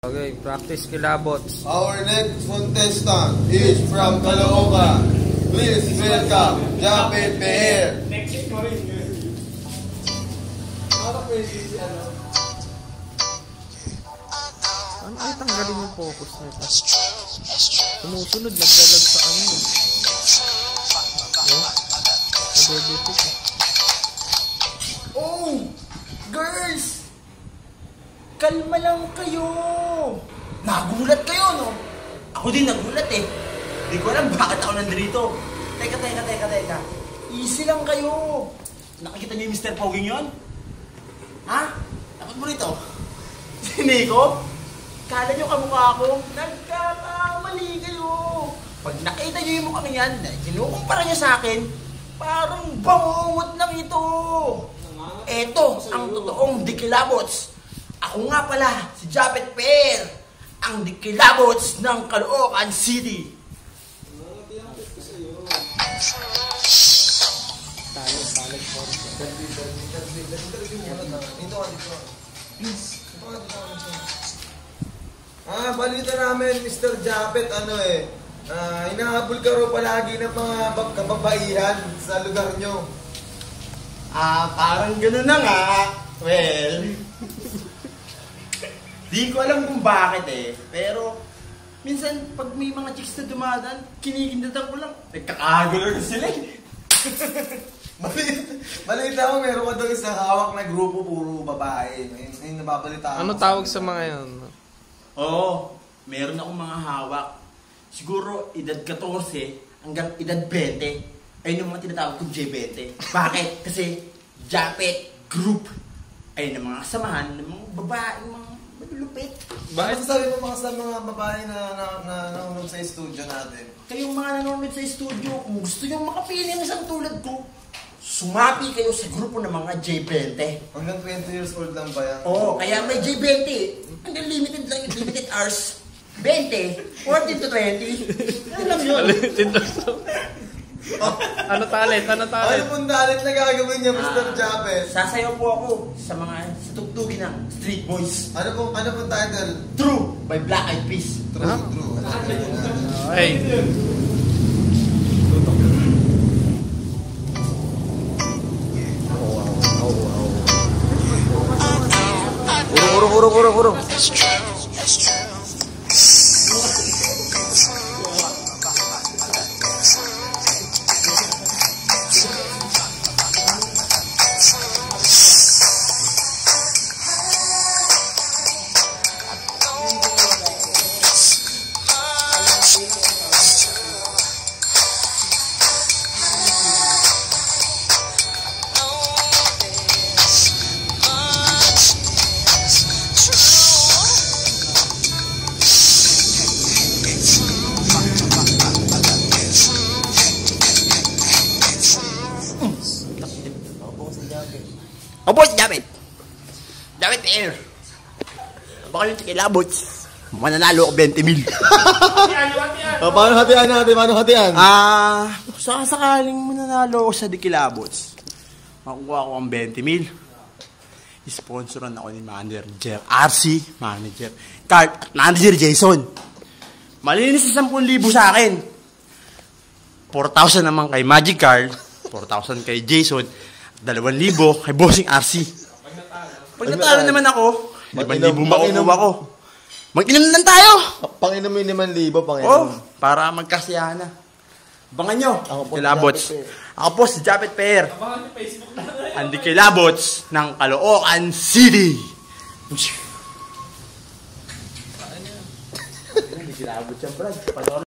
Okay, practice kilabots. Our next contestant is from Caloocan. Please welcome Japet Peher. Next ko rin yun. Para pwede si ano. Ano ay tanggalin yung focus na ito? Sumusunod, nagdalag sa ano. Nadedetik eh. Oh! Girls! Kalma lang kayo! Nagulat kayo, no? Ako din nagulat eh. Hindi ko alam bakit ako nandito. Teka. Easy lang kayo. Nakikita niyo yung Mr. Poging yun? Ha? Dapat mo rito. Si Nico? Kala niyo kamukha ako? Nagkakamali kayo. Pag nakita niyo yung mukha niyan, kinukumpara niya sa akin, parang bangungot lang ito. Eto ang totoong dikilabots. Ako nga pala, si Japet Peher, ang dikilabots ng Caloocan City. Balita namin, Mr. Japet, hinahabol ka raw palagi ng mga kababaihan sa lugar nyo. Parang gano'n na nga. Well, di ko alam kung bakit eh. Pero, minsan, pag may mga chicks na dumadaan, kinikindatan ko lang. Nagkakagulo na sila eh. Balita mo, meron ka daw isang hawak na grupo, puro babae. Yung nababalita. Ano tawag sa mga yan? Oo, meron akong mga hawak. Siguro, edad 14 hanggang edad 20. Ayun yung mga tinatawag kong J20. Bakit? Kasi, Japet Group. Ayun ang mga samahan ng mga babae, mga malulupit. Bakit sasabi mo sa mga babae na nanonood sa studio natin? Kayong mga nanonood sa studio, kung gusto nyo makapili ng isang tulad ko, sumapi kayo sa grupo ng mga J20. Hanggang 20 years old lang ba yan? Oo, kaya may J20. Hanggang limited lang yung limited hours. 20, 14 to 20. Ano lang yun? Ano talent? Ano pong talent na gagawin niya, Mr. Japet? Sasayaw po ako sa tugtugin ng Street Boys. Ano pong title? True by Black Eyed Peas. True. Hey. Uro. Opo, si Japet Peher. Baka yung tikilabots. Mananalo ako 20 mil. Paano hatian natin? Sa sakaling mananalo ako sa dikilabots, makuha ko ang 20 mil. Sponsoran ako ni Manager RC, Manager Carl, at Manager Jason. Malinis sa 10,000 sa akin. 4,000 naman kay Magic Carl, 4,000 kay Jason, 2,000 kay Bossing RC. Pag natalo naman ako, 5,000 makukuha ko. Mag-inom lang tayo! Panginom yung 5,000, panginom. Oh, para magkasiyahan na. Abangan nyo, Dikilabots. Ako po si Japet Peher. Abangan yung Facebook na. Ang Dikilabots ng Caloocan City. Dikilabots yan, Brad.